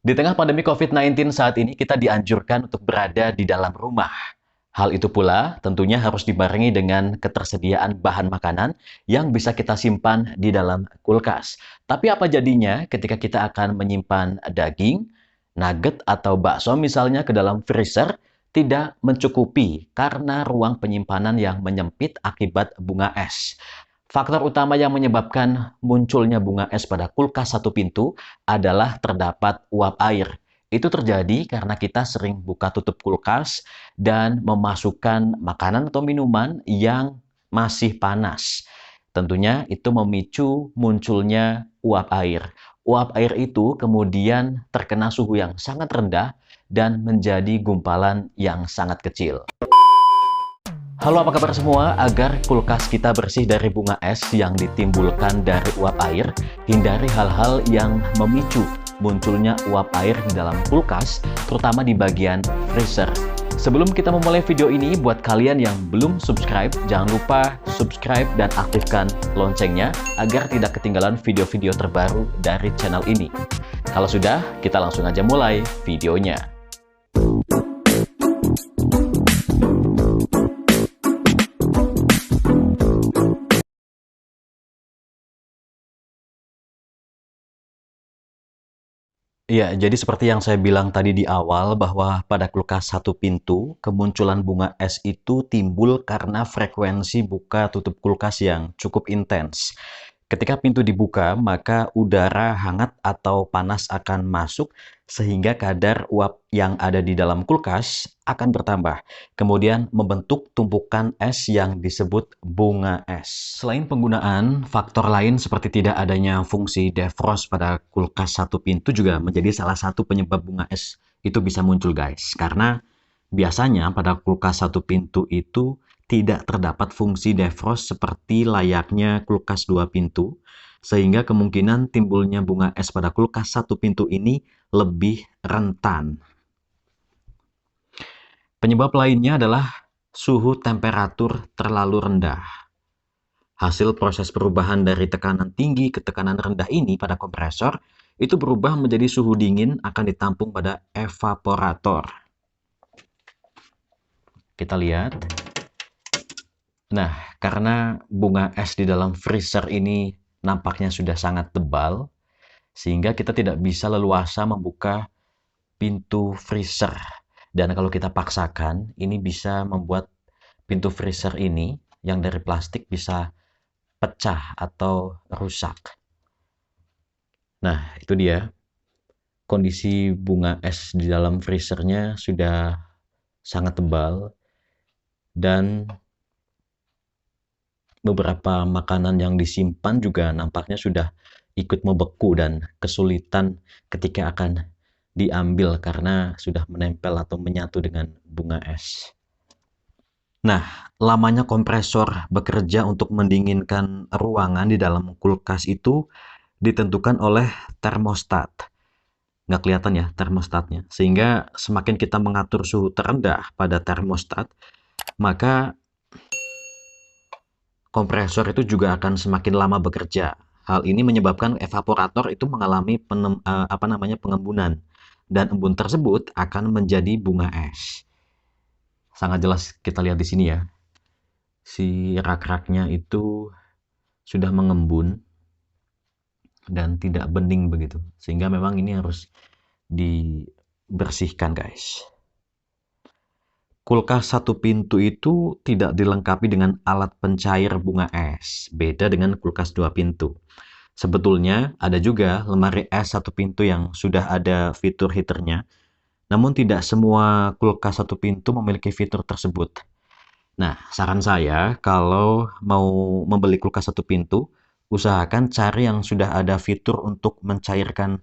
Di tengah pandemi COVID-19 saat ini, kita dianjurkan untuk berada di dalam rumah. Hal itu pula tentunya harus dibarengi dengan ketersediaan bahan makanan yang bisa kita simpan di dalam kulkas. Tapi apa jadinya ketika kita akan menyimpan daging, nugget, atau bakso misalnya ke dalam freezer? Tidak mencukupi karena ruang penyimpanan yang menyempit akibat bunga es. Faktor utama yang menyebabkan munculnya bunga es pada kulkas satu pintu adalah terdapat uap air. Itu terjadi karena kita sering buka tutup kulkas dan memasukkan makanan atau minuman yang masih panas. Tentunya itu memicu munculnya uap air. Uap air itu kemudian terkena suhu yang sangat rendah dan menjadi gumpalan yang sangat kecil. Halo, apa kabar semua? Agar kulkas kita bersih dari bunga es yang ditimbulkan dari uap air, hindari hal-hal yang memicu munculnya uap air di dalam kulkas, terutama di bagian freezer. Sebelum kita memulai video ini, buat kalian yang belum subscribe, jangan lupa subscribe dan aktifkan loncengnya agar tidak ketinggalan video-video terbaru dari channel ini. Kalau sudah, kita langsung aja mulai videonya. Iya, jadi seperti yang saya bilang tadi di awal bahwa pada kulkas satu pintu, kemunculan bunga es itu timbul karena frekuensi buka tutup kulkas yang cukup intens. Ketika pintu dibuka, maka udara hangat atau panas akan masuk sehingga kadar uap yang ada di dalam kulkas akan bertambah. Kemudian membentuk tumpukan es yang disebut bunga es. Selain penggunaan, faktor lain seperti tidak adanya fungsi defrost pada kulkas satu pintu juga menjadi salah satu penyebab bunga es itu bisa muncul, guys. Karena biasanya pada kulkas satu pintu itu tidak terdapat fungsi defrost seperti layaknya kulkas dua pintu, sehingga kemungkinan timbulnya bunga es pada kulkas satu pintu ini lebih rentan. Penyebab lainnya adalah suhu temperatur terlalu rendah. Hasil proses perubahan dari tekanan tinggi ke tekanan rendah ini pada kompresor itu berubah menjadi suhu dingin akan ditampung pada evaporator. Kita lihat. Nah, karena bunga es di dalam freezer ini nampaknya sudah sangat tebal, sehingga kita tidak bisa leluasa membuka pintu freezer. Dan kalau kita paksakan, ini bisa membuat pintu freezer ini yang dari plastik bisa pecah atau rusak. Nah, itu dia. Kondisi bunga es di dalam freezernya sudah sangat tebal dan beberapa makanan yang disimpan juga nampaknya sudah ikut membeku dan kesulitan ketika akan diambil karena sudah menempel atau menyatu dengan bunga es. Nah, lamanya kompresor bekerja untuk mendinginkan ruangan di dalam kulkas itu ditentukan oleh termostat. Nggak kelihatan ya termostatnya. Sehingga semakin kita mengatur suhu terendah pada termostat, maka kompresor itu juga akan semakin lama bekerja. Hal ini menyebabkan evaporator itu mengalami pengembunan, dan embun tersebut akan menjadi bunga es. Sangat jelas kita lihat di sini ya. Si rak-raknya itu sudah mengembun dan tidak bening begitu. Sehingga memang ini harus dibersihkan, guys. Kulkas satu pintu itu tidak dilengkapi dengan alat pencair bunga es, beda dengan kulkas dua pintu. Sebetulnya ada juga lemari es satu pintu yang sudah ada fitur heaternya, namun tidak semua kulkas satu pintu memiliki fitur tersebut. Nah, saran saya kalau mau membeli kulkas satu pintu, usahakan cari yang sudah ada fitur untuk mencairkan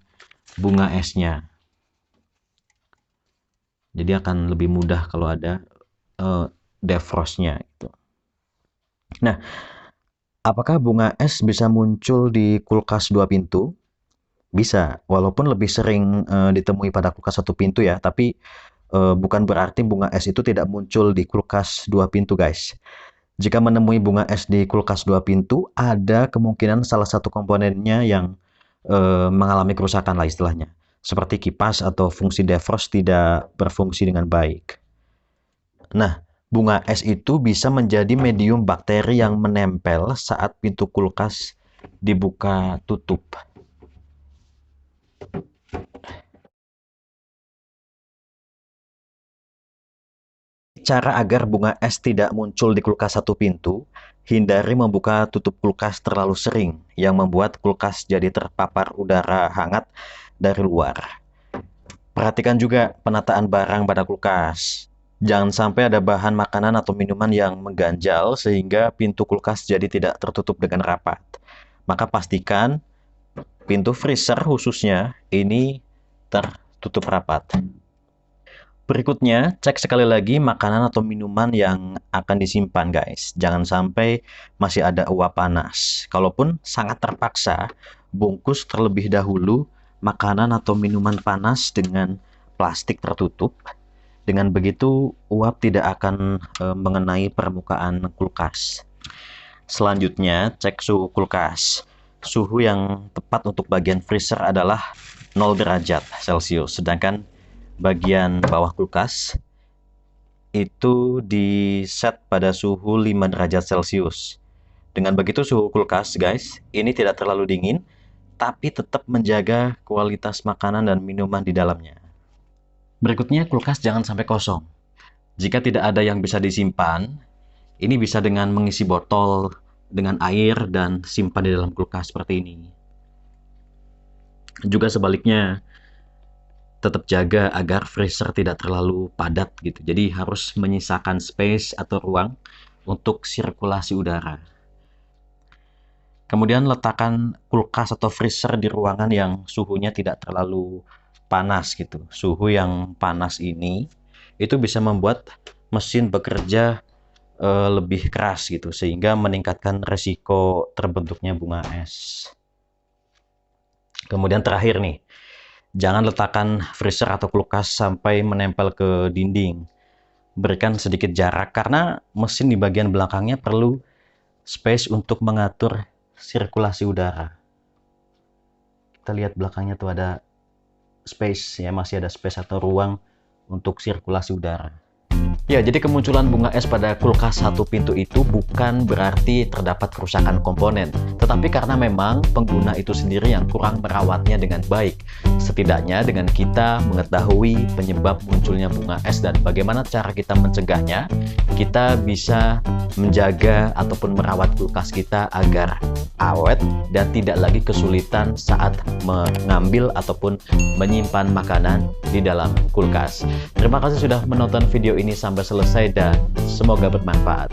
bunga esnya. Jadi akan lebih mudah kalau ada defrostnya itu. Nah, apakah bunga es bisa muncul di kulkas dua pintu? Bisa, walaupun lebih sering ditemui pada kulkas satu pintu ya, tapi bukan berarti bunga es itu tidak muncul di kulkas dua pintu, guys. Jika menemui bunga es di kulkas dua pintu, ada kemungkinan salah satu komponennya yang mengalami kerusakan lah istilahnya. seperti kipas atau fungsi defrost tidak berfungsi dengan baik. Nah, bunga es itu bisa menjadi medium bakteri yang menempel saat pintu kulkas dibuka tutup. Cara agar bunga es tidak muncul di kulkas satu pintu, hindari membuka tutup kulkas terlalu sering, yang membuat kulkas jadi terpapar udara hangat dari luar. Perhatikan juga penataan barang pada kulkas. Jangan sampai ada bahan makanan atau minuman yang mengganjal sehingga pintu kulkas jadi tidak tertutup dengan rapat. Maka pastikan pintu freezer khususnya ini tertutup rapat. Berikutnya, cek sekali lagi makanan atau minuman yang akan disimpan, guys. Jangan sampai masih ada uap panas. Kalaupun sangat terpaksa, bungkus terlebih dahulu makanan atau minuman panas dengan plastik tertutup. Dengan begitu, uap tidak akan mengenai permukaan kulkas. Selanjutnya, cek suhu kulkas. Suhu yang tepat untuk bagian freezer adalah 0 derajat Celcius, sedangkan bagian bawah kulkas itu di set pada suhu 5 derajat Celcius. Dengan begitu suhu kulkas, guys, ini tidak terlalu dingin, tapi tetap menjaga kualitas makanan dan minuman di dalamnya. Berikutnya, kulkas jangan sampai kosong. Jika tidak ada yang bisa disimpan, ini bisa dengan mengisi botol dengan air dan simpan di dalam kulkas seperti ini. Juga sebaliknya, tetap jaga agar freezer tidak terlalu padat gitu. Jadi harus menyisakan space atau ruang untuk sirkulasi udara. Kemudian letakkan kulkas atau freezer di ruangan yang suhunya tidak terlalu panas gitu. Suhu yang panas ini itu bisa membuat mesin bekerja lebih keras gitu, sehingga meningkatkan resiko terbentuknya bunga es. Kemudian terakhir nih, jangan letakkan freezer atau kulkas sampai menempel ke dinding. Berikan sedikit jarak karena mesin di bagian belakangnya perlu space untuk mengatur sirkulasi udara. Kita lihat belakangnya tuh ada space ya, masih ada space atau ruang untuk sirkulasi udara. Ya, jadi kemunculan bunga es pada kulkas satu pintu itu bukan berarti terdapat kerusakan komponen, tetapi karena memang pengguna itu sendiri yang kurang merawatnya dengan baik. Setidaknya dengan kita mengetahui penyebab munculnya bunga es dan bagaimana cara kita mencegahnya, kita bisa menjaga ataupun merawat kulkas kita agar awet dan tidak lagi kesulitan saat mengambil ataupun menyimpan makanan di dalam kulkas. Terima kasih sudah menonton video ini sampai selesai dan semoga bermanfaat.